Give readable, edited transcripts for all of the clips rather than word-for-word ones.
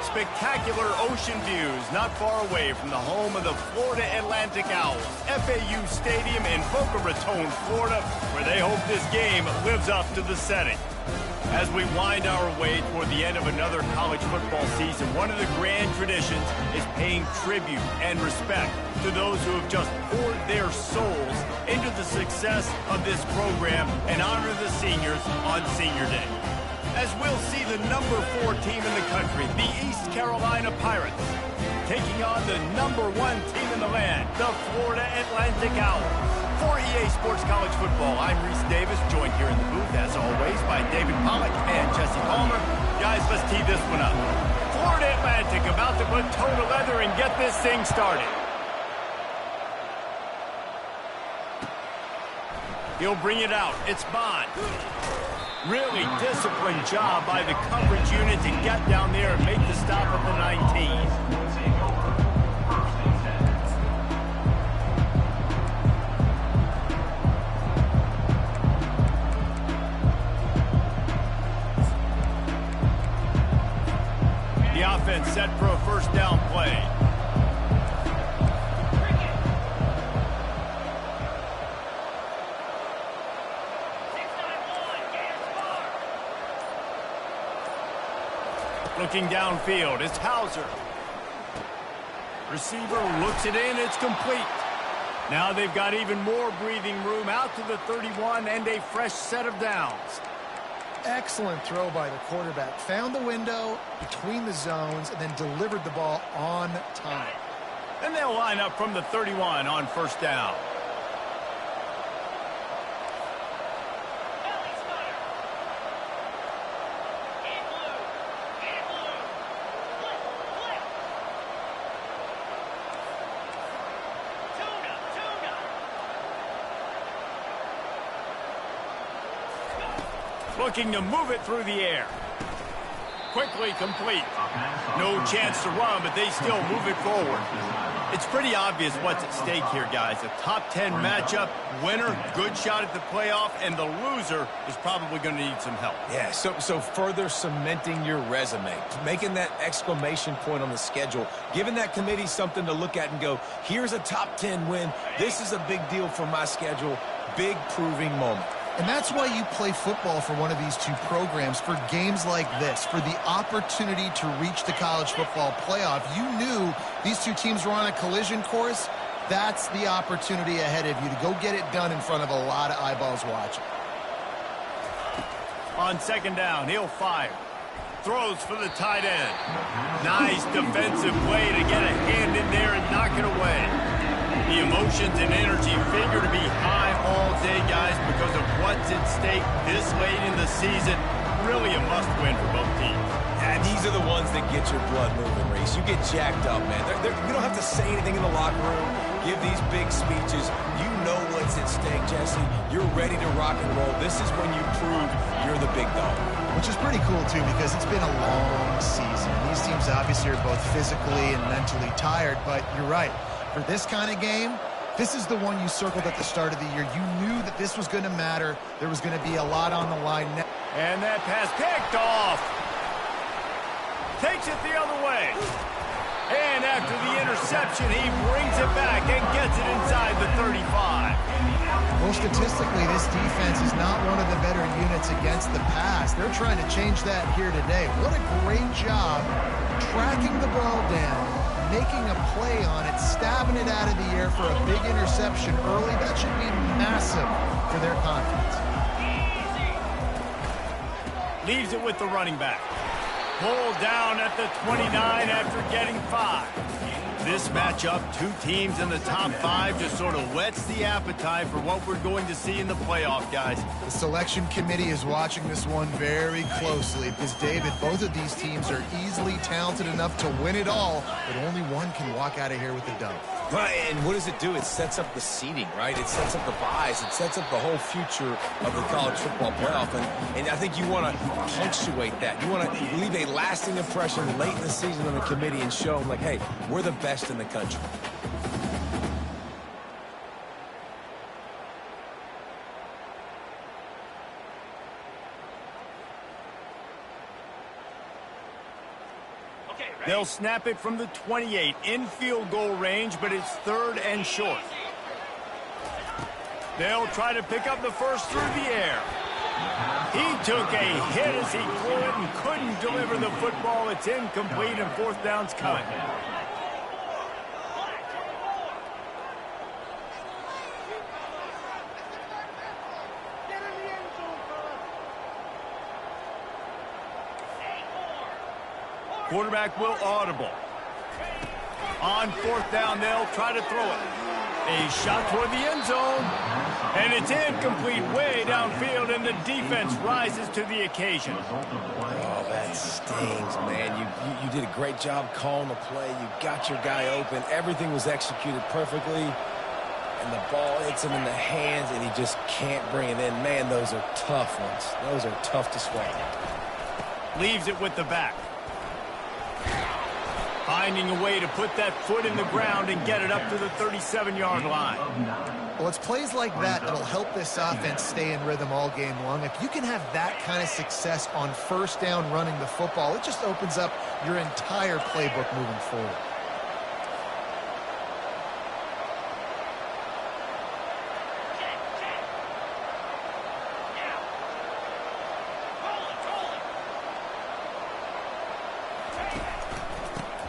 Spectacular ocean views not far away from the home of the Florida Atlantic Owls, FAU Stadium in Boca Raton, Florida, where they hope this game lives up to the setting. As we wind our way toward the end of another college football season, one of the grand traditions is paying tribute and respect to those who have just poured their souls into the success of this program and honor the seniors on Senior Day. As we'll see the number 4 team in the country, the East Carolina Pirates, taking on the number 1 team in the land, the Florida Atlantic Owls. For EA Sports College Football, I'm Reese Davis, joined here in the booth, as always, by David Pollack and Jesse Palmer. Guys, let's tee this one up. Florida Atlantic about to put toe to leather and get this thing started. He'll bring it out. It's Bond. Really disciplined job by the coverage unit to get down there and make the stop at the 19. The offense set for a first down play. Looking downfield, it's Hauser. Receiver looks it in, it's complete. Now they've got even more breathing room out to the 31 and a fresh set of downs. Excellent throw by the quarterback. Found the window between the zones and then delivered the ball on time. And they'll line up from the 31 on first down. Looking to move it through the air. Quickly complete. No chance to run, but they still move it forward. It's pretty obvious what's at stake here, guys. A top 10 matchup, winner, good shot at the playoff, and the loser is probably going to need some help. Yeah, so further cementing your resume, making that exclamation point on the schedule, giving that committee something to look at and go, here's a top 10 win. This is a big deal for my schedule. Big proving moment. And that's why you play football for one of these two programs, for games like this, for the opportunity to reach the college football playoff. You knew these two teams were on a collision course. That's the opportunity ahead of you to go get it done in front of a lot of eyeballs watching. On second down, he'll fire. Throws for the tight end. Nice defensive play to get a hand in there and knock it away. The emotions and energy figure to be high all day, guys, because of what's at stake this late in the season. Really a must-win for both teams. And these are the ones that get your blood moving, Reese. You get jacked up, man. You don't have to say anything in the locker room, give these big speeches. You know what's at stake, Jesse. You're ready to rock and roll. This is when you prove you're the big dog. Which is pretty cool, too, because it's been a long season. These teams obviously are both physically and mentally tired, but you're right. For this kind of game, this is the one you circled at the start of the year. You knew that this was going to matter. There was going to be a lot on the line. And that pass picked off. Takes it the other way. And after the interception, he brings it back and gets it inside the 35. Well, statistically, this defense is not one of the better units against the pass. They're trying to change that here today. What a great job tracking the ball down, making a play on it, stabbing it out of the air for a big interception early. That should be massive for their confidence. Leaves it with the running back. Pulled down at the 29 after getting 5. This matchup, two teams in the top 5, just sort of whets the appetite for what we're going to see in the playoff, guys. The selection committee is watching this one very closely because, David, both of these teams are easily talented enough to win it all, but only one can walk out of here with a dub. Right, and what does it do? It sets up the seeding, right? It sets up the buys. It sets up the whole future of the college football playoff. And I think you want to punctuate that. You want to leave a lasting impression late in the season on the committee and show them, like, hey, we're the best in the country. They'll snap it from the 28 in field goal range, but it's 3rd and short. They'll try to pick up the first through the air. He took a hit as he threw it and couldn't deliver the football. It's incomplete and 4th down's coming. Quarterback will audible. On 4th down, they'll try to throw it. A shot toward the end zone. And it's incomplete way downfield, and the defense rises to the occasion. Oh, that stings, man. You did a great job calling the play. You got your guy open. Everything was executed perfectly. And the ball hits him in the hands, and he just can't bring it in. Man, those are tough ones. Those are tough to swallow. Leaves it with the back. Finding a way to put that foot in the ground and get it up to the 37-yard line. Well, it's plays like that that'll help this offense stay in rhythm all game long. If you can have that kind of success on 1st down running the football, it just opens up your entire playbook moving forward.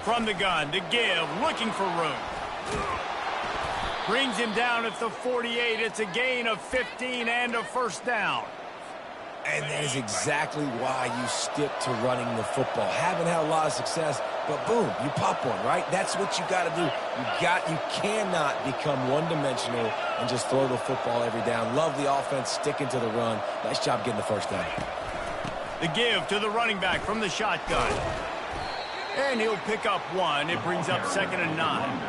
From the gun to give, looking for room. Brings him down at the 48. It's a gain of 15 and a 1st down. And that is exactly why you stick to running the football. Haven't had a lot of success, but boom, you pop one, right? That's what you got to do. You cannot become one-dimensional and just throw the football every down. Love the offense sticking to the run. Nice job getting the 1st down. The give to the running back from the shotgun. And he'll pick up 1. It brings up 2nd and 9.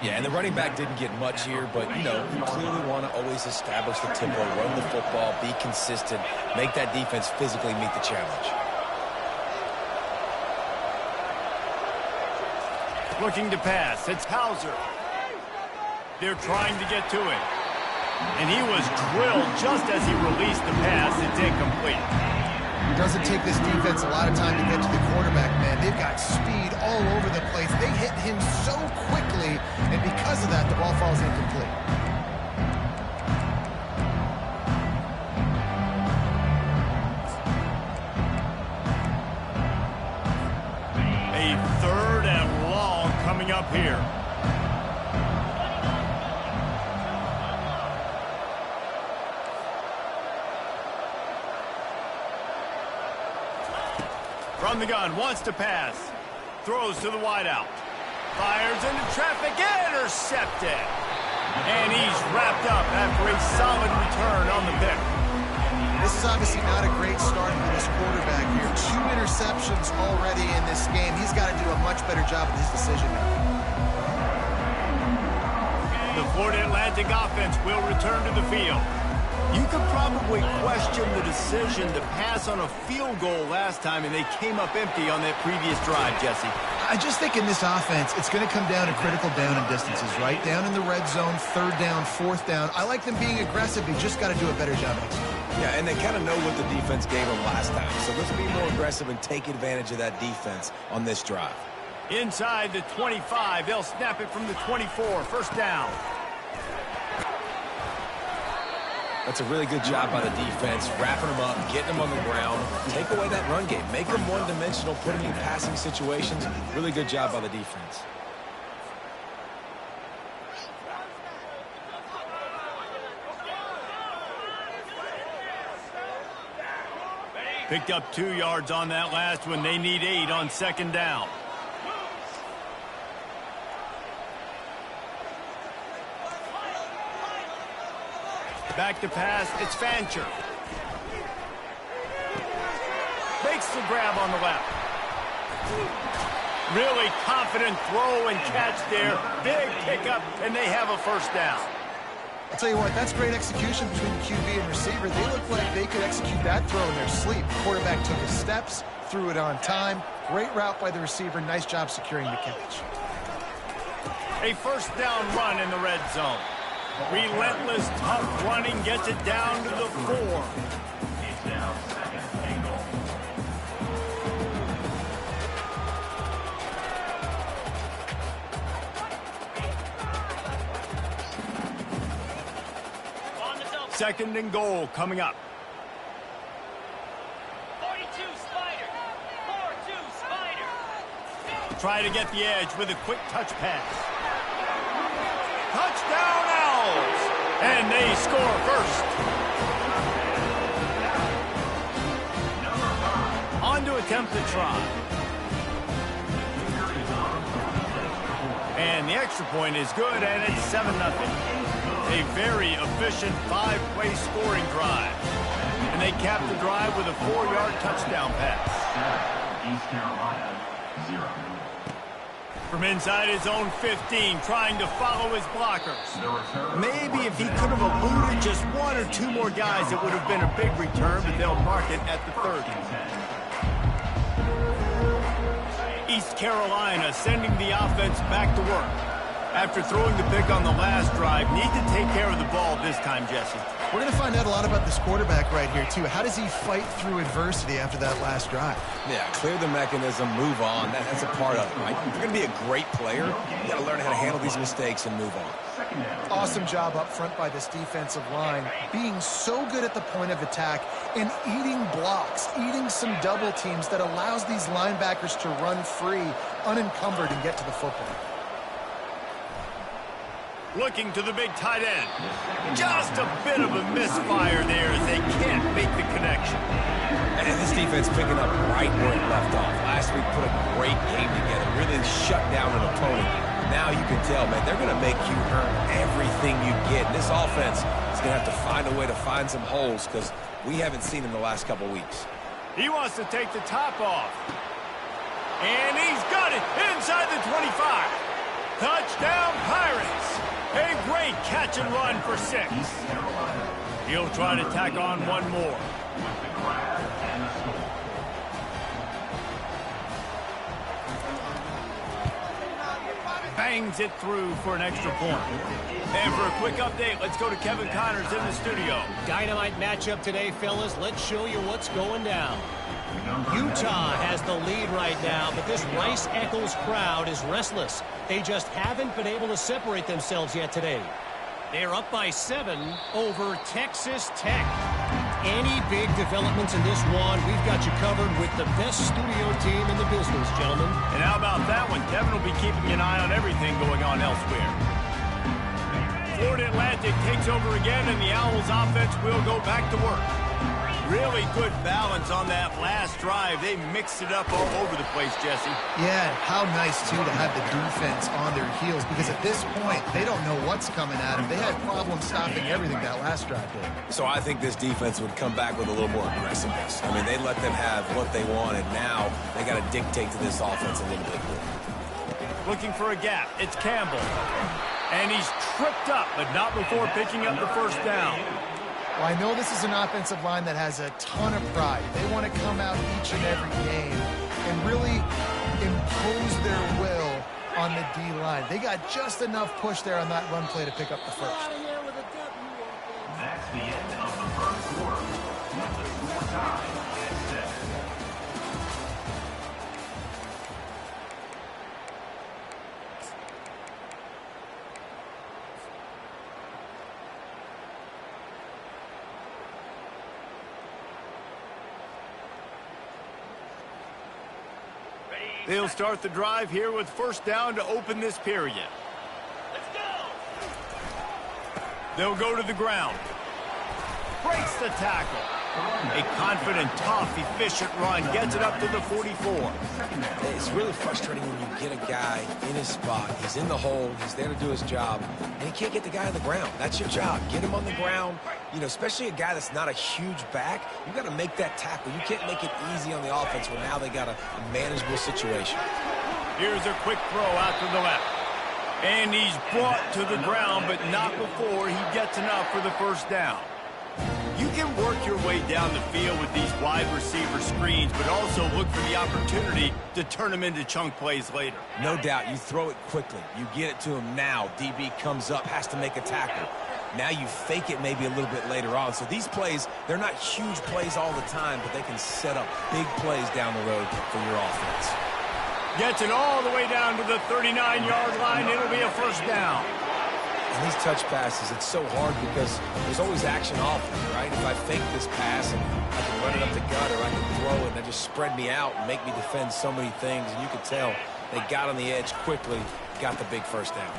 Yeah, and the running back didn't get much here, but, you know, you clearly want to always establish the tempo, run the football, be consistent, make that defense physically meet the challenge. Looking to pass. It's Hauser. They're trying to get to it. And he was drilled just as he released the pass. It's incomplete. It doesn't take this defense a lot of time to get to the quarterback, man. They've got speed all over the place. They hit him so quickly, and because of that, the ball falls incomplete. A 3rd and long coming up here. From the gun, wants to pass. Throws to the wideout. Fires into traffic, intercepted. And he's wrapped up after a solid return on the pick. This is obviously not a great start for this quarterback here. 2 interceptions already in this game. He's got to do a much better job with his decision making. The Florida Atlantic offense will return to the field. You could probably question the decision to pass on a field goal last time, and they came up empty on that previous drive, Jesse. I just think in this offense, it's going to come down to critical down and distances, right? Down in the red zone, 3rd down, 4th down. I like them being aggressive. They just got to do a better job. Yeah, and they kind of know what the defense gave them last time. So let's be more aggressive and take advantage of that defense on this drive. Inside the 25, they'll snap it from the 24, 1st down. That's a really good job by the defense, wrapping them up, getting them on the ground. Take away that run game. Make them one-dimensional, put them in passing situations. Really good job by the defense. Picked up 2 yards on that last one. They need 8 on 2nd down. Back to pass, it's Fancher. Makes the grab on the left. Really confident throw and catch there. Big pickup, and they have a first down. I'll tell you what, that's great execution between QB and receiver. They look like they could execute that throw in their sleep. Quarterback took his steps, threw it on time. Great route by the receiver. Nice job securing the catch. A first down run in the red zone. Relentless, tough running gets it down to the 4. It's now second and goal. Second and goal coming up. 42 Spider. 4-2 Spider. Try to get the edge with a quick touch pass. Touchdown Owls! And they score first. On to attempt the try. And the extra point is good, and it's 7-0. A very efficient 5-play scoring drive. And they cap the drive with a 4-yard touchdown pass. East Carolina, 0. From inside his own 15, trying to follow his blockers. Maybe if he could have eluded just 1 or 2 more guys, it would have been a big return, but they'll mark it at the 30. East Carolina sending the offense back to work. After throwing the pick on the last drive, need to take care of the ball this time, Jesse. We're going to find out a lot about this quarterback right here, too. How does he fight through adversity after that last drive? Yeah, clear the mechanism, move on. That's a part of it, right? If you're going to be a great player, you got to learn how to handle these mistakes and move on. Awesome job up front by this defensive line, being so good at the point of attack and eating blocks, eating some double teams that allows these linebackers to run free, unencumbered, and get to the football. Looking to the big tight end. Just a bit of a misfire there as they can't make the connection. And this defense picking up right where it left off. Last week put a great game together, really shut down an opponent. Now you can tell, man, they're going to make you earn everything you get. And this offense is going to have to find a way to find some holes because we haven't seen in the last couple weeks. He wants to take the top off. And he's got it inside the 25. Touchdown Pirates. A great catch and run for 6. He'll try to tack on one more. Bangs it through for an extra point. And for a quick update, let's go to Kevin Connors in the studio. Dynamite matchup today, fellas. Let's show you what's going down. Utah has the lead right now, but this Rice-Eccles crowd is restless. They just haven't been able to separate themselves yet today. They're up by 7 over Texas Tech. Any big developments in this one, we've got you covered with the best studio team in the business, gentlemen. And how about that one? Kevin will be keeping an eye on everything going on elsewhere. Florida Atlantic takes over again, and the Owls offense will go back to work. Really good balance on that last drive. They mixed it up all over the place, Jesse. Yeah, how nice, too, to have the defense on their heels because at this point, they don't know what's coming at them. They had problems stopping everything that last drive did. So I think this defense would come back with a little more aggressiveness. I mean, they let them have what they want, and now they got to dictate to this offense a little bit more. Looking for a gap. It's Campbell. And he's tripped up, but not before picking up the first down. Well, I know this is an offensive line that has a ton of pride. They want to come out each and every game and really impose their will on the D-line. They got just enough push there on that run play to pick up the first. That's the end of the first quarter. With the score tied at 7. They'll start the drive here with first down to open this period. Let's go. They'll go to the ground. Breaks the tackle. A confident, tough, efficient run gets it up to the 44. It's really frustrating when you get a guy in his spot. He's in the hole. He's there to do his job, and he can't get the guy on the ground. That's your job. Get him on the ground. You know, especially a guy that's not a huge back. You got to make that tackle. You can't make it easy on the offense when now they got a manageable situation. Here's a quick throw out to the left. And he's brought to the ground, but not before he gets enough for the first down. You can work your way down the field with these wide receiver screens, but also look for the opportunity to turn them into chunk plays later. No doubt, you throw it quickly. You get it to him now. DB comes up, has to make a tackle. Now you fake it maybe a little bit later on. So these plays, they're not huge plays all the time, but they can set up big plays down the road for your offense. Gets it all the way down to the 39-yard line. It'll be a first down. And these touch passes, it's so hard because there's always action off them, right? If I fake this pass and I can run it up the gut or I can throw it and they just spread me out and make me defend so many things. And you can tell they got on the edge quickly, got the big first down.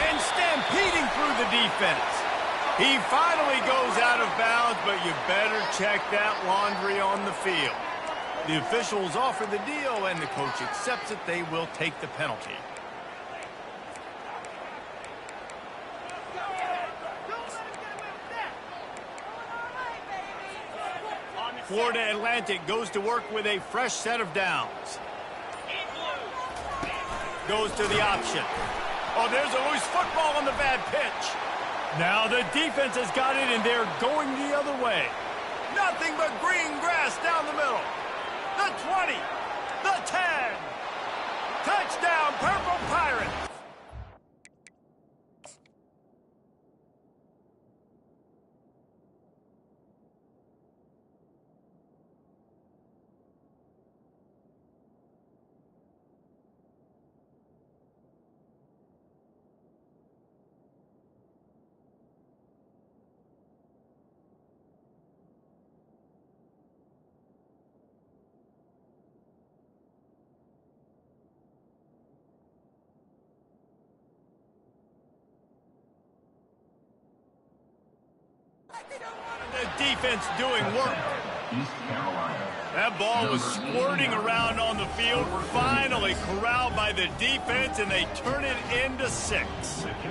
And stampeding through the defense. He finally goes out of bounds, but you better check that laundry on the field. The officials offer the deal, and the coach accepts it. They will take the penalty. Florida Atlantic goes to work with a fresh set of downs. Goes to the option. Oh, there's a loose football on the bad pitch. Now the defense has got it, and they're going the other way. Nothing but green grass down the middle. The 20, the 10. Touchdown, Purple Pirates. The defense doing work. East Carolina. That ball was squirting around on the field, finally corralled by the defense, and they turn it into 6.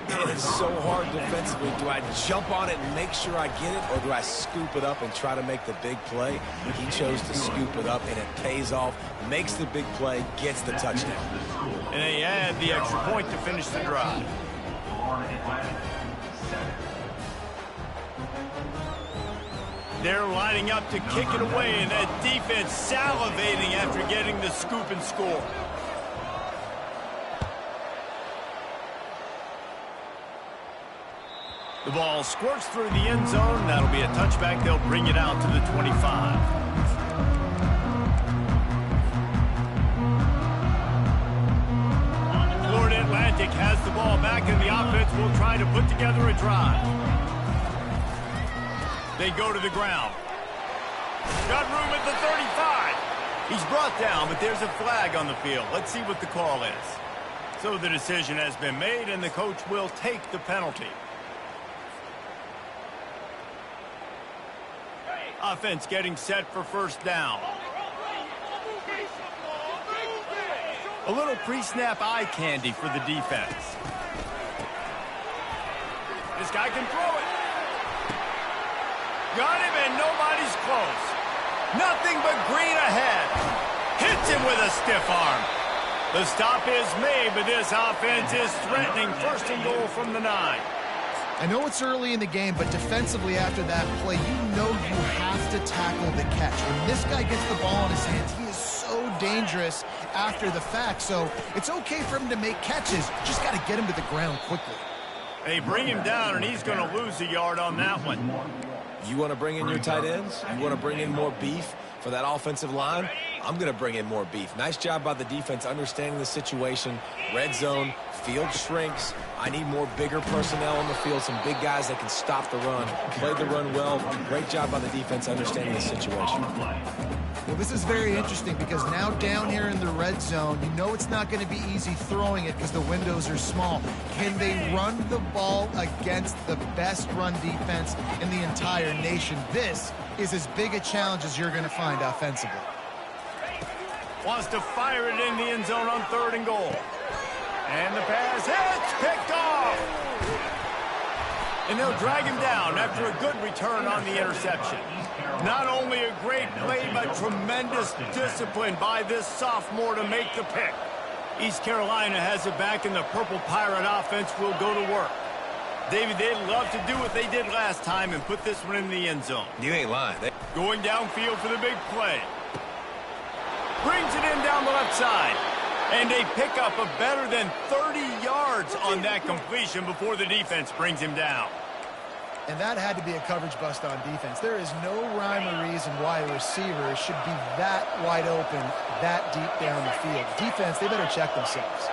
It's so hard defensively. Do I jump on it and make sure I get it, or do I scoop it up and try to make the big play? He chose to scoop it up, and it pays off, makes the big play, gets the touchdown. And they add the extra point to finish the drive. Florida Atlantic, 7. They're lining up to kick it away, and that defense salivating after getting the scoop and score. The ball squirts through the end zone. That'll be a touchback. They'll bring it out to the 25. Florida Atlantic has the ball back, and the offense will try to put together a drive. They go to the ground. Got room at the 35. He's brought down, but there's a flag on the field. Let's see what the call is. So the decision has been made, and the coach will take the penalty. Offense getting set for first down. A little pre-snap eye candy for the defense. This guy can throw it. Got him, and nobody's close. Nothing but green ahead. Hits him with a stiff arm. The stop is made, but this offense is threatening. First and goal from the 9. I know it's early in the game, but defensively after that play, you know you have to tackle the catch. When this guy gets the ball in his hands, he is so dangerous after the fact. So it's okay for him to make catches. Just got to get him to the ground quickly. They bring him down, and he's going to lose a yard on that one. You want to bring in your tight ends? You want to bring in more beef for that offensive line? I'm going to bring in more beef. Nice job by the defense understanding the situation. Red zone, field shrinks. I need more bigger personnel on the field, some big guys that can stop the run. Played the run well. Great job by the defense understanding the situation. Well, this is very interesting because now down here in the red zone, you know it's not going to be easy throwing it because the windows are small. Can they run the ball against the best run defense in the entire nation? This is as big a challenge as you're going to find offensively. Wants to fire it in the end zone on 3rd and goal. And the pass hits, picked off. And they'll drag him down after a good return on the interception. Not only a great play, but tremendous discipline by this sophomore to make the pick. East Carolina has it back, and the Purple Pirate offense will go to work. David, they'd love to do what they did last time and put this one in the end zone. You ain't lying. Going downfield for the big play. Brings it in down the left side. And they pick up a better than 30 yards on that completion before the defense brings him down. And that had to be a coverage bust on defense. There is no rhyme or reason why a receiver should be that wide open, that deep down the field. Defense, they better check themselves.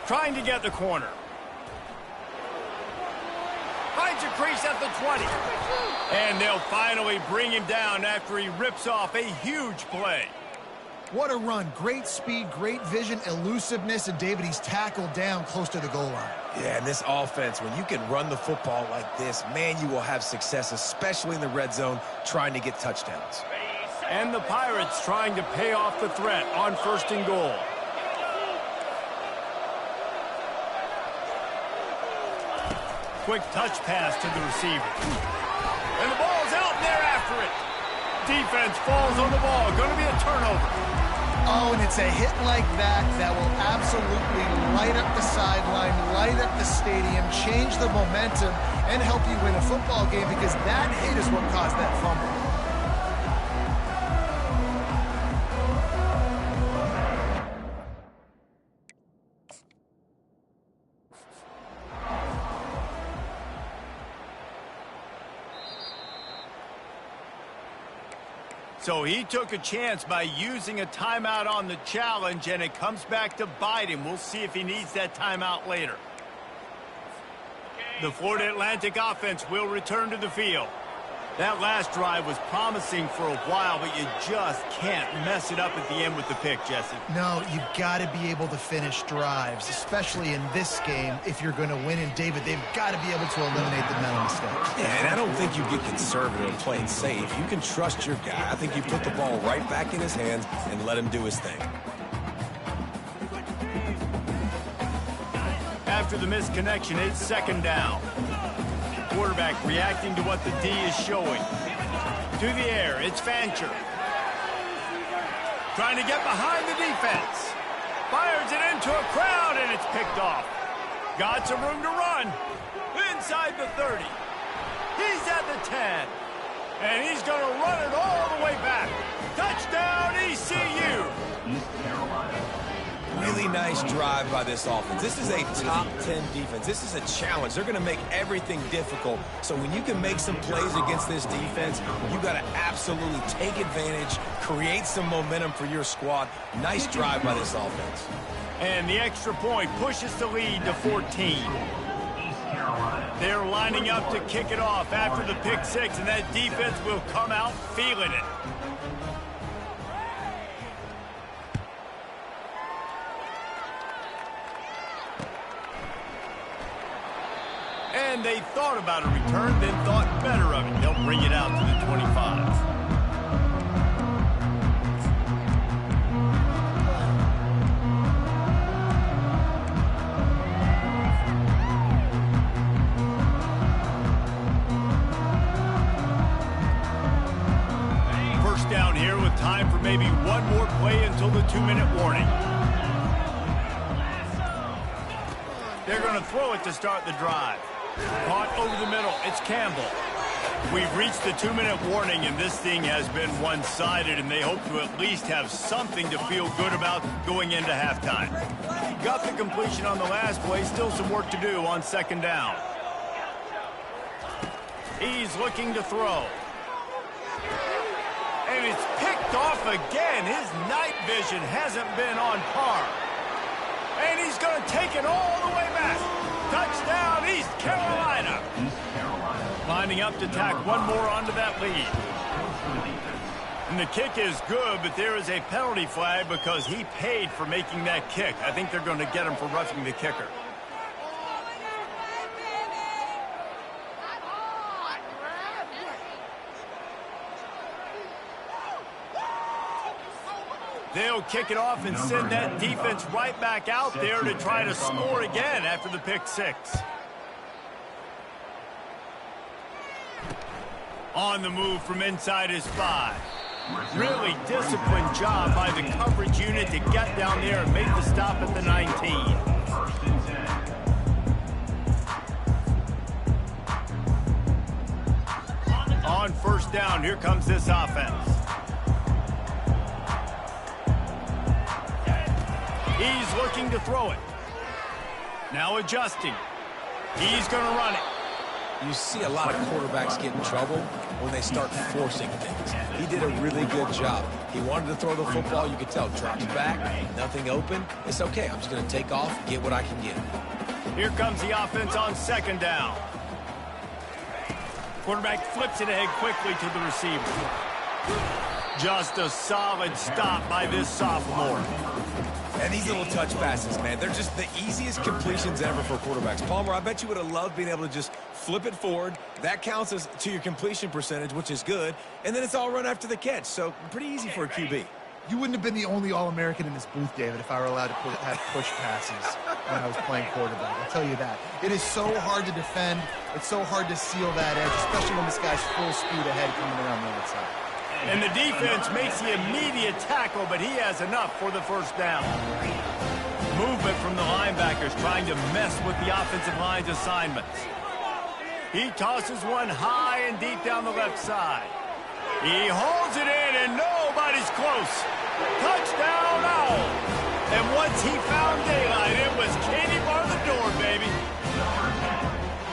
Trying to get the corner. Finds a crease at the 20. And they'll finally bring him down after he rips off a huge play. What a run. Great speed, great vision, elusiveness, and David, he's tackled down close to the goal line. Yeah, and this offense, when you can run the football like this, man, you will have success, especially in the red zone, trying to get touchdowns. And the Pirates trying to pay off the threat on 1st and goal. Quick touch pass to the receiver. And the ball's out there after it. Defense falls on the ball. Going to be a turnover. Oh, and it's a hit like that that will absolutely light up the sideline, light up the stadium, change the momentum, and help you win a football game because that hit is what caused that fumble. So he took a chance by using a timeout on the challenge, and it comes back to bite him. We'll see if he needs that timeout later. The Florida Atlantic offense will return to the field. That last drive was promising for a while, but you just can't mess it up at the end with the pick, Jesse. No, you've got to be able to finish drives, especially in this game if you're going to win. And, David, they've got to be able to eliminate the mental mistakes. Yeah, and I don't think you get conservative and play it safe. You can trust your guy. I think you put the ball right back in his hands and let him do his thing. After the missed connection, it's 2nd down. Quarterback reacting to what the D is showing. To the air, it's Fancher. Trying to get behind the defense. Fires it into a crowd, and it's picked off. Got some room to run. Inside the 30. He's at the 10. And he's going to run it all the way back. Touchdown, ECU. East Carolina. Really nice drive by this offense. This is a top 10 defense. This is a challenge. They're going to make everything difficult. So when you can make some plays against this defense, you got to absolutely take advantage, create some momentum for your squad. Nice drive by this offense. And the extra point pushes the lead to 14. They're lining up to kick it off after the pick six, and that defense will come out feeling it. And they thought about a return, then thought better of it. They'll bring it out to the 25. First down here with time for maybe one more play until the 2-minute warning. They're going to throw it to start the drive. Caught over the middle. It's Campbell. We've reached the 2-minute warning, and this thing has been one-sided, and they hope to at least have something to feel good about going into halftime. got the completion on the last play. Still some work to do on second down. He's looking to throw. And it's picked off again. His night vision hasn't been on par. And he's going to take it all the way back. Touchdown, East Carolina. Lining up to tack one more onto that lead. And the kick is good, but there is a penalty flag because he paid for making that kick. I think they're going to get him for roughing the kicker. They'll kick it off and send that defense right back out there to try to score again after the pick six. On the move from inside his 5. Really disciplined job by the coverage unit to get down there and make the stop at the 19. On first down, here comes this offense. He's looking to throw it. Now adjusting. He's going to run it. You see a lot of quarterbacks get in trouble when they start forcing things. He did a really good job. He wanted to throw the football. You could tell. Drops back, nothing open. It's okay. I'm just going to take off, get what I can get. Here comes the offense on second down. Quarterback flips it ahead quickly to the receiver. Just a solid stop by this sophomore. And these little touch passes, man, they're just the easiest completions ever for quarterbacks. Palmer, I bet you would have loved being able to just flip it forward. That counts as to your completion percentage, which is good. And then it's all run after the catch. So pretty easy for a QB. You wouldn't have been the only All-American in this booth, David, if I were allowed to have push passes when I was playing quarterback. I'll tell you that. It is so hard to defend. It's so hard to seal that edge, especially when this guy's full speed ahead coming around the outside. And the defense makes the immediate tackle, but he has enough for the first down. Movement from the linebackers trying to mess with the offensive line's assignments. He tosses one high and deep down the left side. He holds it in, and nobody's close. Touchdown, Owl. And once he found daylight, it was Katie bar the door, baby.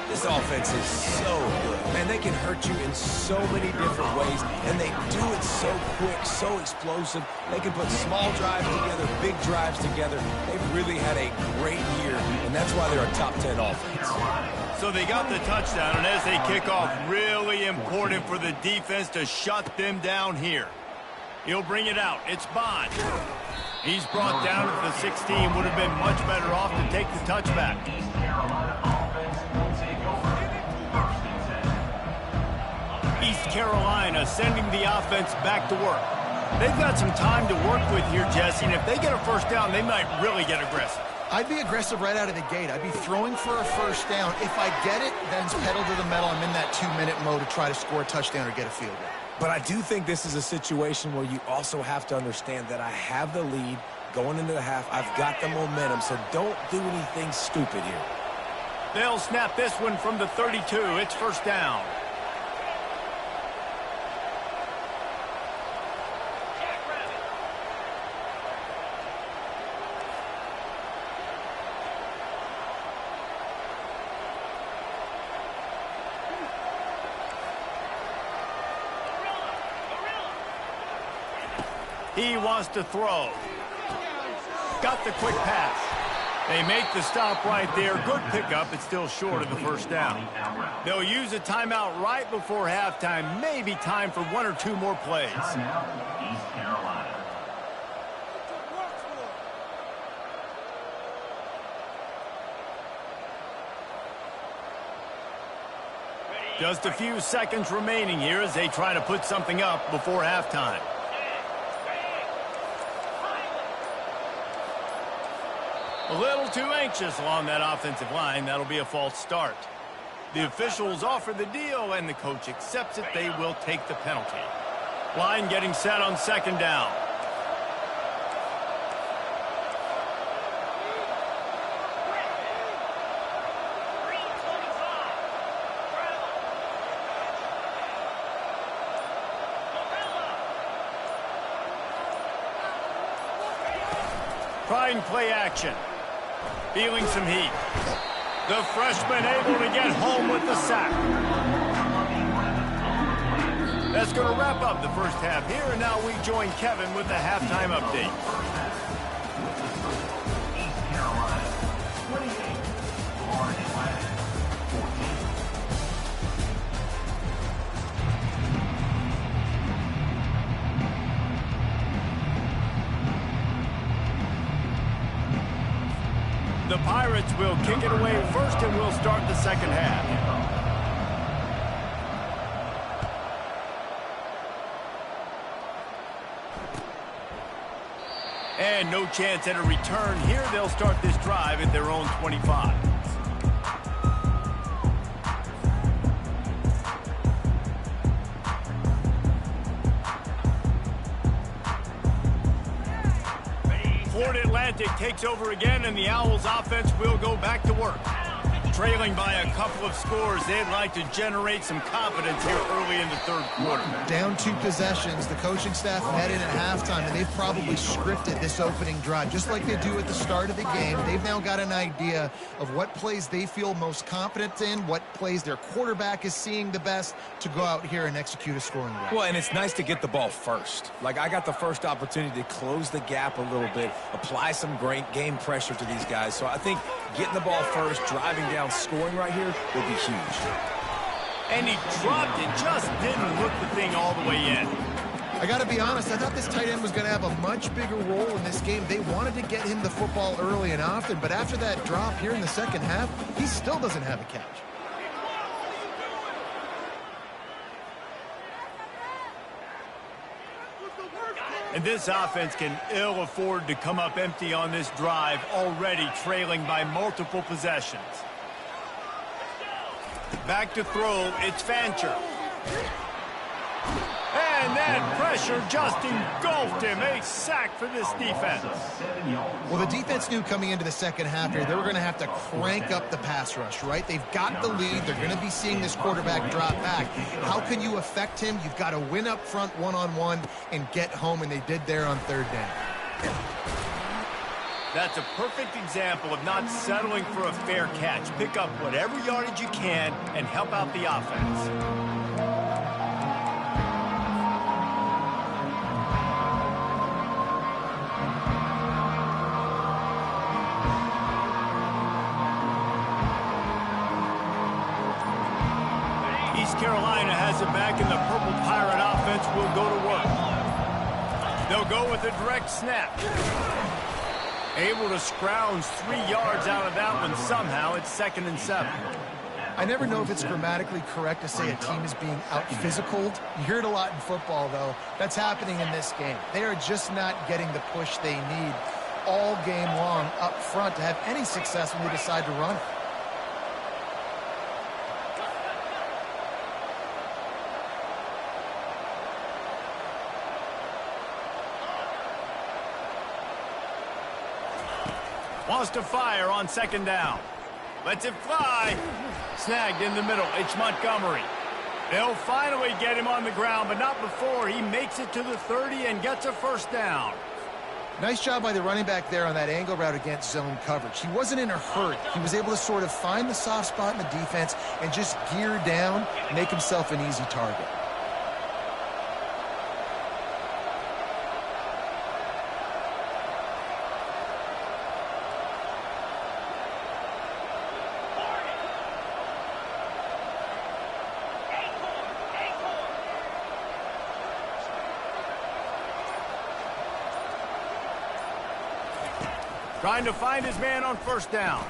This offense is so good. Man, they can hurt you in so many different ways, and they do it so quick, so explosive. They can put small drives together, big drives together. They've really had a great year, and that's why they're a top 10 offense. So they got the touchdown, and as they kick off, really important for the defense to shut them down here. He'll bring it out. It's Bond. He's brought down at the 16. Would have been much better off to take the touchback. East Carolina sending the offense back to work. They've got some time to work with here, Jesse, and if they get a first down, they might really get aggressive. I'd be aggressive right out of the gate. I'd be throwing for a first down. If I get it, then it's pedal to the metal. I'm in that 2-minute mode to try to score a touchdown or get a field goal. But I do think this is a situation where you also have to understand that I have the lead going into the half. I've got the momentum, so don't do anything stupid here. They'll snap this one from the 32. It's first down. He wants to throw. Got the quick pass. They make the stop right there. Good pickup. It's still short of the first down. They'll use a timeout right before halftime. Maybe time for one or two more plays. East Carolina. Just a few seconds remaining here as they try to put something up before halftime. A little too anxious along that offensive line. That'll be a false start. The officials offer the deal, and the coach accepts it. They will take the penalty. Line getting set on second down. Trying play action. Feeling some heat. The freshman able to get home with the sack. That's going to wrap up the first half here, and now we join Kevin with the halftime update. East Carolina, 28. Florida Atlantic, 14. The Pirates will kick it away first, and we'll start the second half. And no chance at a return here. They'll start this drive at their own 25. Florida Atlantic takes over again, and the Owls offense will go back to work. Trailing by a couple of scores, they'd like to generate some confidence here early in the third quarter. Down 2 possessions, the coaching staff met in at halftime, and they've probably scripted this opening drive, just like they do at the start of the game. They've now got an idea of what plays they feel most confident in, what plays their quarterback is seeing the best to go out here and execute a scoring drive. Well, and it's nice to get the ball first. Like, I got the first opportunity to close the gap a little bit, apply some great game pressure to these guys. So I think getting the ball first, driving down, scoring right here will be huge. And he dropped it, just didn't hook the thing all the way in. I got to be honest, I thought this tight end was going to have a much bigger role in this game. They wanted to get him the football early and often, but after that drop here in the second half, he still doesn't have a catch. And this offense can ill afford to come up empty on this drive, already trailing by multiple possessions. Back to throw, it's Fancher. And that pressure just engulfed him. A sack for this defense. Well, the defense knew coming into the second half here, they were going to have to crank up the pass rush, right? They've got the lead. They're going to be seeing this quarterback drop back. How can you affect him? You've got to win up front one-on-one and get home, and they did there on third down. That's a perfect example of not settling for a fair catch. Pick up whatever yardage you can and help out the offense. East Carolina has it back, and the Purple Pirate offense will go to work. They'll go with a direct snap. Able to scrounge 3 yards out of that one somehow. It's 2nd and 7. I never know if it's grammatically correct to say a team is being out-physicaled. You hear it a lot in football, though. That's happening in this game. They are just not getting the push they need all game long up front to have any success when they decide to run it. Wants to fire on 2nd down. Lets it fly. Snagged in the middle. It's Montgomery. They'll finally get him on the ground, but not before he makes it to the 30 and gets a 1st down. Nice job by the running back there on that angle route against zone coverage. He wasn't in a hurry. He was able to sort of find the soft spot in the defense and just gear down, make himself an easy target. Trying to find his man on 1st down.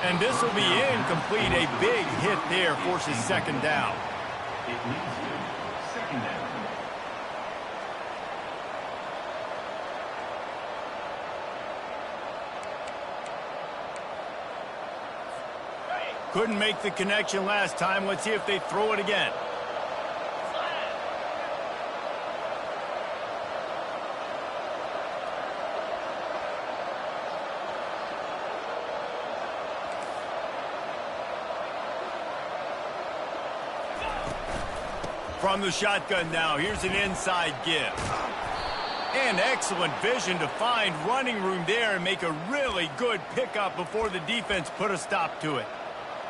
And this will be incomplete. A big hit there forces 2nd down. It leads to 2nd down. Couldn't make the connection last time. Let's see if they throw it again. From the shotgun now, here's an inside give. And excellent vision to find running room there and make a really good pickup before the defense put a stop to it.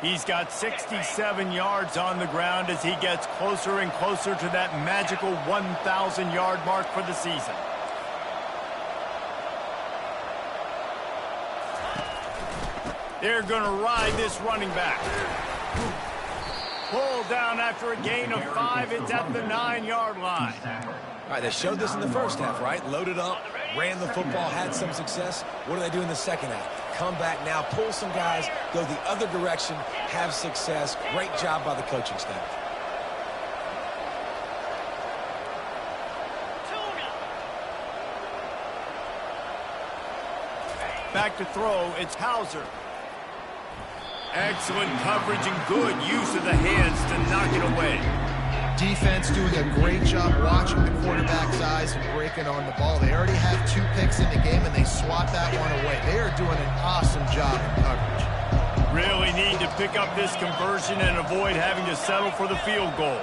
He's got 67 yards on the ground as he gets closer and closer to that magical 1,000-yard mark for the season. They're going to ride this running back. Pulled down after a gain of 5. It's at the 9-yard line. All right, they showed this in the first half, right? Loaded up, ran the football, had some success. What do they do in the second half? Come back now, pull some guys, go the other direction, have success. Great job by the coaching staff. Back to throw, it's Hauser. Excellent coverage and good use of the hands to knock it away. Defense doing a great job watching the quarterback's eyes and breaking on the ball. They already have 2 picks in the game, and they swat that one away. They are doing an awesome job in coverage. Really need to pick up this conversion and avoid having to settle for the field goal.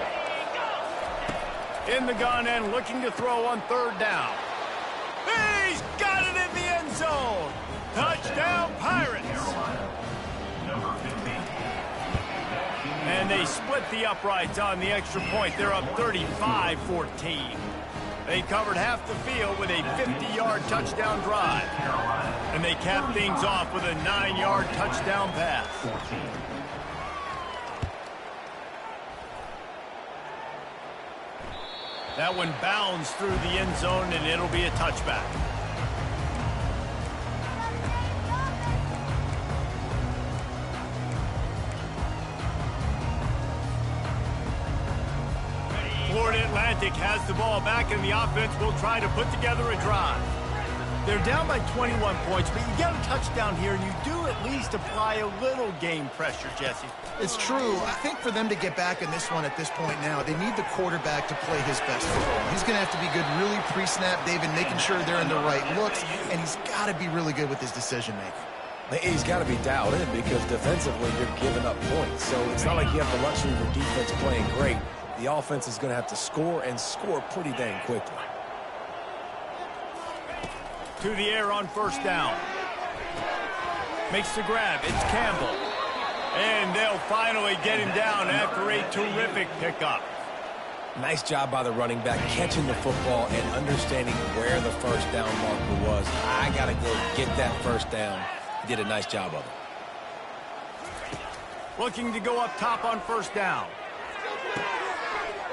In the gun and looking to throw on 3rd down. He's got it in the end zone. Touchdown, Pirates. And they split the uprights on the extra point. They're up 35-14. They covered half the field with a 50-yard touchdown drive. And they cap things off with a 9-yard touchdown pass. That one bounds through the end zone, and it'll be a touchback. Florida Atlantic has the ball back, and the offense will try to put together a drive. They're down by 21 points, but you get a touchdown here, and you do at least apply a little game pressure, Jesse. It's true. I think for them to get back in this one at this point now, they need the quarterback to play his best football. He's going to have to be good really pre-snap, David, making sure they're in the right looks, and he's got to be really good with his decision-making. He's got to be dialed in because defensively you're giving up points. So it's not like you have the luxury of your defense playing great. The offense is going to have to score and score pretty dang quickly. To the air on 1st down. Makes the grab. It's Campbell. And they'll finally get him down after a terrific pickup. Nice job by the running back, catching the football and understanding where the 1st down marker was. I got to go get that 1st down. He did a nice job of it. Looking to go up top on 1st down.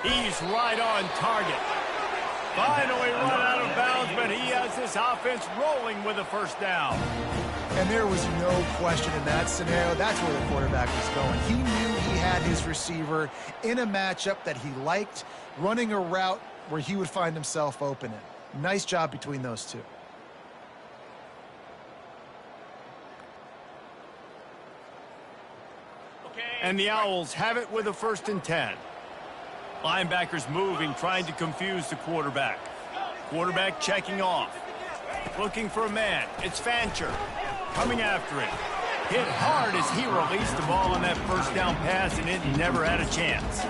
He's right on target. Finally run out of bounds, but he has this offense rolling with a 1st down. And there was no question in that scenario. That's where the quarterback was going. He knew he had his receiver in a matchup that he liked, running a route where he would find himself open in. Nice job between those two. And the Owls have it with a 1st and 10. Linebackers moving, trying to confuse the quarterback. Quarterback checking off. Looking for a man. It's Fancher. Coming after him. Hit hard as he released the ball on that 1st down pass, and it never had a chance.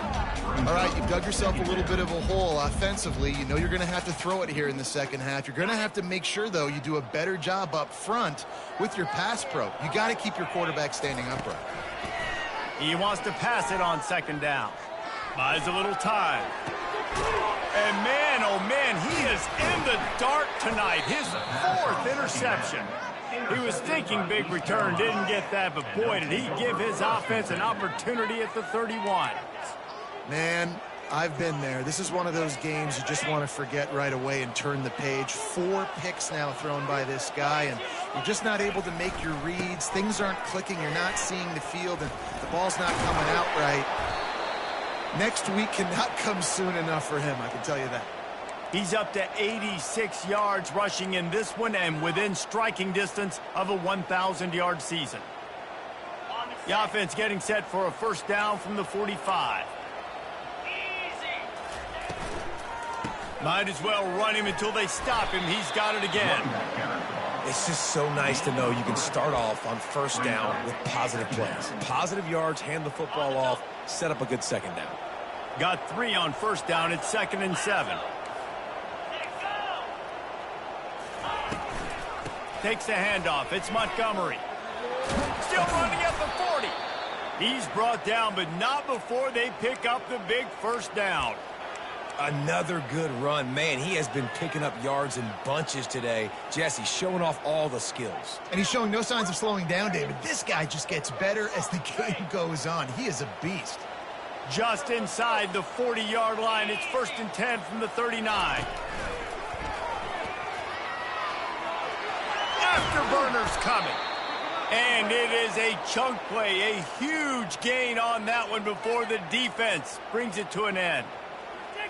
All right, you've dug yourself a little bit of a hole offensively. You know you're going to have to throw it here in the second half. You're going to have to make sure, though, you do a better job up front with your pass pro. You got to keep your quarterback standing upright. He wants to pass it on 2nd down. Buys a little time. And man, oh man, he is in the dark tonight. His 4th interception. He was thinking big return, didn't get that, but boy, did he give his offense an opportunity at the 31. Man, I've been there. This is one of those games you just want to forget right away and turn the page. 4 picks now thrown by this guy, and you're just not able to make your reads. Things aren't clicking. You're not seeing the field, and the ball's not coming out right. Next week cannot come soon enough for him, I can tell you that. He's up to 86 yards rushing in this one and within striking distance of a 1,000-yard season. The offense getting set for a 1st down from the 45. Might as well run him until they stop him. He's got it again. It's just so nice to know you can start off on 1st down with positive plays. Positive yards, hand the football off, set up a good 2nd down. Got 3 on 1st down. It's 2nd and 7. takes the handoff. It's Montgomery. Still running at the 40. He's brought down, but not before they pick up the big first down. Another good run. Man, he has been picking up yards in bunches today. Jesse showing off all the skills. And he's showing no signs of slowing down, David. This guy just gets better as the game goes on. He is a beast. Just inside the 40-yard line. It's 1st and 10 from the 39. Afterburners coming. And it is a chunk play, a huge gain on that one before the defense brings it to an end.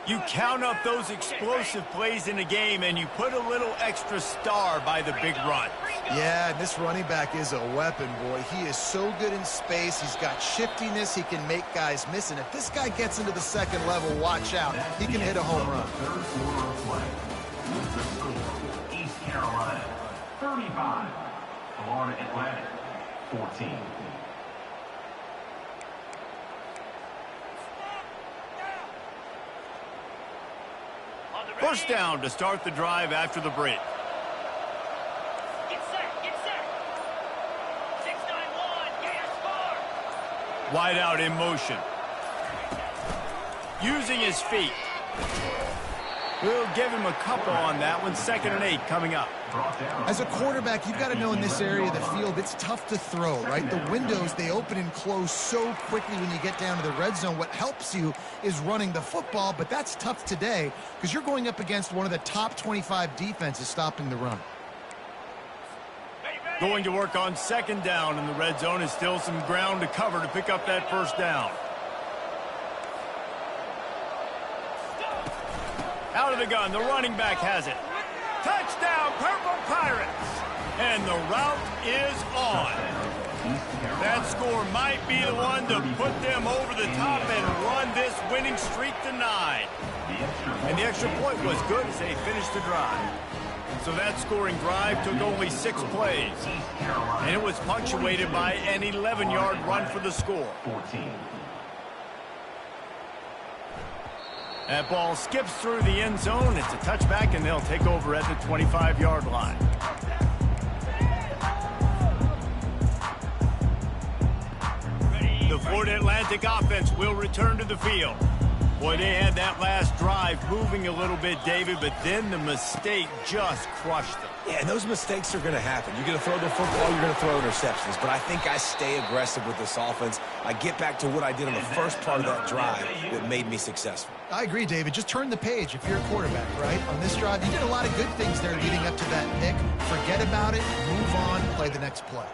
You count up those explosive plays in a game, and you put a little extra star by the big run. Yeah, this running back is a weapon, boy. He is so good in space. He's got shiftiness. He can make guys miss. And if this guy gets into the second level, watch out. He can hit a home run. Third quarter of play. With the score, East Carolina 35, Florida Atlantic 14. First down to start the drive after the break. Get set, get set. 6-9-1, get your score. Wide out in motion. Using his feet. We'll give him a couple on that one. 2nd and 8 coming up. As a quarterback, you've got to know in this area of the field, it's tough to throw, right? The windows, they open and close so quickly when you get down to the red zone. What helps you is running the football, but that's tough today because you're going up against one of the top 25 defenses stopping the run. Going to work on 2nd down in the red zone. Is still some ground to cover to pick up that first down. Out of the gun, the running back has it. Touchdown, Purple Pirates! And the route is on. That score might be the one to put them over the top and run this winning streak to 9. And the extra point was good as they finished the drive. So that scoring drive took only 6 plays. And it was punctuated by an 11-yard run for the score. 14. That ball skips through the end zone. It's a touchback, and they'll take over at the 25-yard line. The Florida Atlantic offense will return to the field. Boy, they had that last drive moving a little bit, David, but then the mistake just crushed them. Yeah, and those mistakes are going to happen. You're going to throw the football, you're going to throw interceptions. But I think I stay aggressive with this offense. I get back to what I did on the first part of that drive that made me successful. I agree, David. Just turn the page if you're a quarterback, right? On this drive, you did a lot of good things there leading up to that pick. Forget about it, move on, play the next play.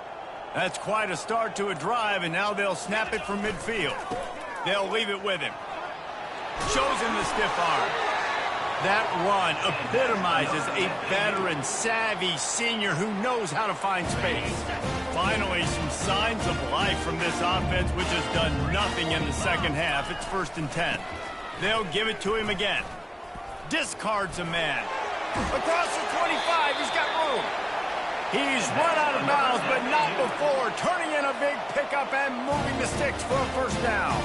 That's quite a start to a drive, and now they'll snap it from midfield. They'll leave it with him. Shows him the stiff arm. That run epitomizes a veteran, savvy senior who knows how to find space. Finally, some signs of life from this offense, which has done nothing in the second half. It's 1st and 10. They'll give it to him again. Discards a man. Across the 25, he's got room. He's run out of bounds, but not before. Turning in a big pickup and moving the sticks for a first down.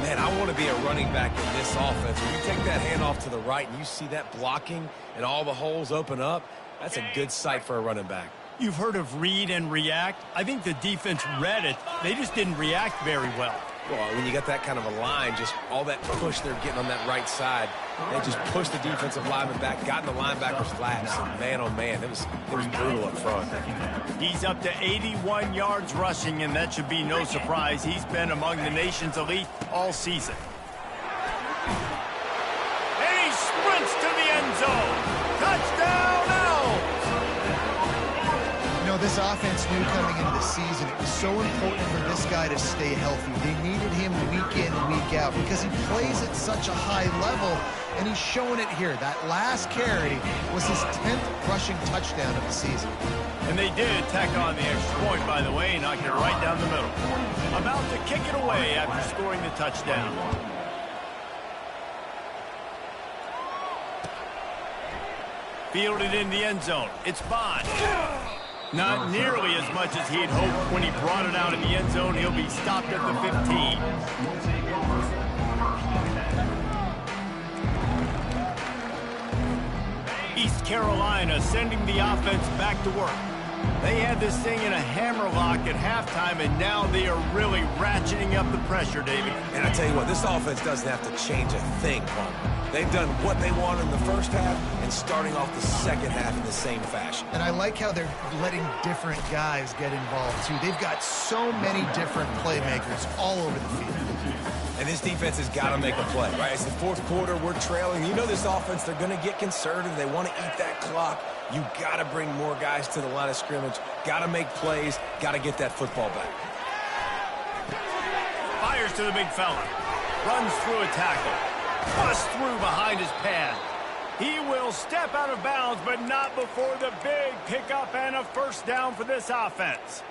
Man, I want to be a running back in this offense. When you take that handoff to the right and you see that blocking and all the holes open up, that's a good sight for a running back. You've heard of read and react. I think the defense read it. They just didn't react very well. Well, when you got that kind of a line, just all that push they're getting on that right side, they just pushed the defensive lineman back, got in the linebacker's laps, and man, oh man, it was brutal up front. He's up to 81 yards rushing, and that should be no surprise. He's been among the nation's elite all season. And he sprints to the end zone. Touchdown, Owls! You know, this offense knew coming into the season it was so important for this guy to stay healthy. They needed him week in, week out because he plays at such a high level, and he's showing it here. That last carry was his 10th rushing touchdown of the season. And they did tack on the extra point, by the way, knocked it right down the middle. About to kick it away after scoring the touchdown. Fielded in the end zone. It's Bond. Not nearly as much as he'd hoped when he brought it out in the end zone. He'll be stopped at the 15. East Carolina sending the offense back to work. They had this thing in a hammerlock at halftime, and now they are really ratcheting up the pressure, David. And I tell you what, this offense doesn't have to change a thing, Palmer. They've done what they wanted in the first half and starting off the second half in the same fashion. And I like how they're letting different guys get involved, too. They've got so many different playmakers all over the field. And this defense has got to make a play, right? It's the fourth quarter. We're trailing. You know this offense, they're going to get conservative. They want to eat that clock. You got to bring more guys to the line of scrimmage. Got to make plays. Got to get that football back. Fires to the big fella. Runs through a tackle. Busts through behind his pad. He will step out of bounds, but not before the big pickup and a first down for this offense.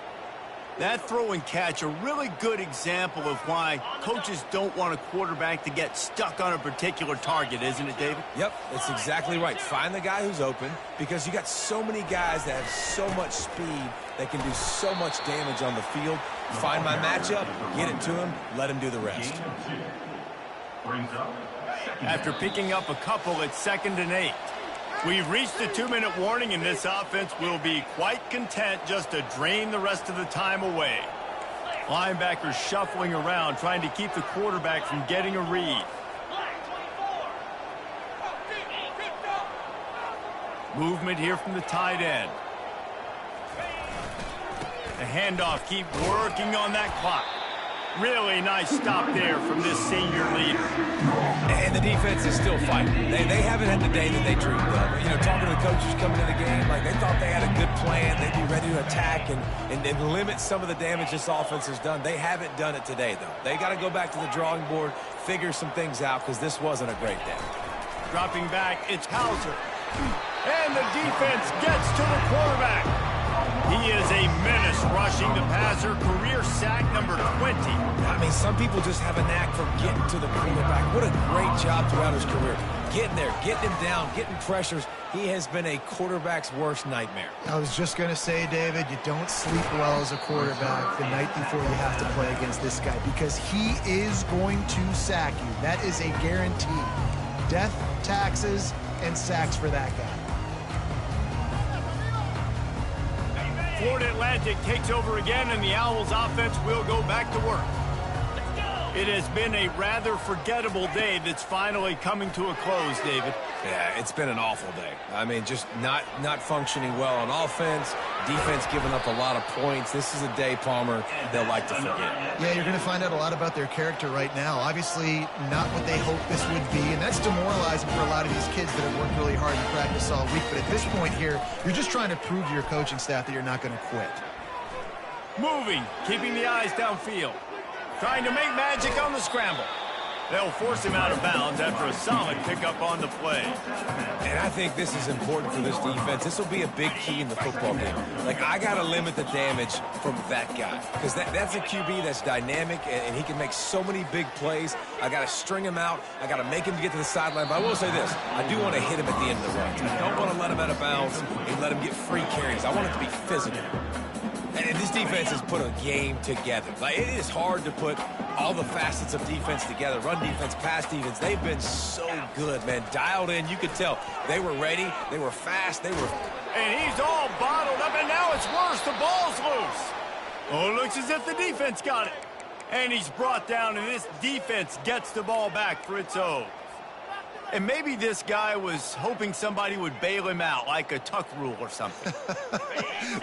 That throw and catch, a really good example of why coaches don't want a quarterback to get stuck on a particular target, isn't it, David? Yep, that's exactly right. Find the guy who's open, because you got so many guys that have so much speed that can do so much damage on the field. Find my matchup, get it to him, let him do the rest. After picking up a couple at 2nd and 8. We've reached a 2-minute warning, and this offense will be quite content just to drain the rest of the time away. Linebackers shuffling around, trying to keep the quarterback from getting a read. Movement here from the tight end. The handoff, keep working on that clock. Really nice stop there from this senior leader. And the defense is still fighting. They haven't had the day that they dreamed of. You know, talking to the coaches coming into the game, like they thought they had a good plan. They'd be ready to attack and limit some of the damage this offense has done. They haven't done it today, though. They got to go back to the drawing board, figure some things out, because this wasn't a great day. Dropping back, it's Hauser. And the defense gets to the quarterback. He is a menace rushing the passer, career sack number 20. I mean, some people just have a knack for getting to the quarterback. What a great job throughout his career. Getting there, getting him down, getting pressures. He has been a quarterback's worst nightmare. I was just going to say, David, you don't sleep well as a quarterback the night before you have to play against this guy, because he is going to sack you. That is a guarantee. Death, taxes, and sacks for that guy. Florida Atlantic takes over again, and the Owls offense will go back to work. It has been a rather forgettable day that's finally coming to a close, David. Yeah, it's been an awful day. I mean, just not functioning well on offense, defense giving up a lot of points. This is a day, Palmer, they'll like to forget. Yeah, you're going to find out a lot about their character right now. Obviously, not what they hoped this would be, and that's demoralizing for a lot of these kids that have worked really hard in practice all week. But at this point here, you're just trying to prove to your coaching staff that you're not going to quit. Moving, keeping the eyes downfield. Trying to make magic on the scramble. They'll force him out of bounds after a solid pickup on the play. And I think this is important for this defense. This will be a big key in the football game. Like, I got to limit the damage from that guy, because that's a QB that's dynamic, and he can make so many big plays. I got to string him out. I got to make him get to the sideline. But I will say this. I do want to hit him at the end of the run. I don't want to let him out of bounds and let him get free carries. I want it to be physical. And this defense has put a game together. Like, it is hard to put all the facets of defense together. Run defense, pass defense. They've been so good, man. Dialed in. You could tell they were ready. They were fast. They were... And he's all bottled up, and now it's worse. The ball's loose. Oh, it looks as if the defense got it. And he's brought down, and this defense gets the ball back for its own. And maybe this guy was hoping somebody would bail him out, like a tuck rule or something.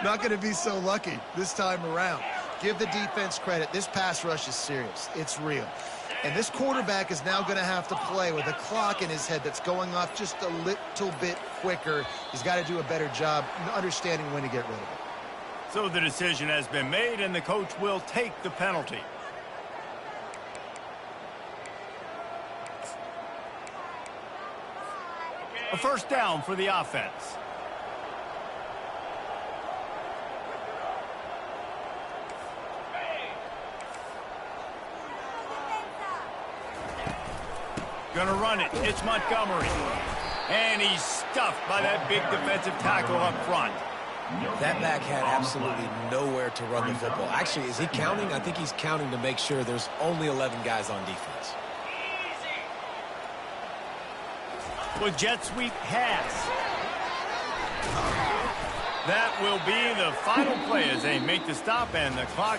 Not going to be so lucky this time around. Give the defense credit. This pass rush is serious. It's real. And this quarterback is now going to have to play with a clock in his head that's going off just a little bit quicker. He's got to do a better job understanding when to get rid of it. So the decision has been made, and the coach will take the penalty. A first down for the offense. Gonna run it. It's Montgomery. And he's stuffed by that big defensive tackle up front. That back had absolutely nowhere to run the football. Actually, is he counting? I think he's counting to make sure there's only 11 guys on defense. With jet sweep pass. That will be the final play as they make the stop and the clock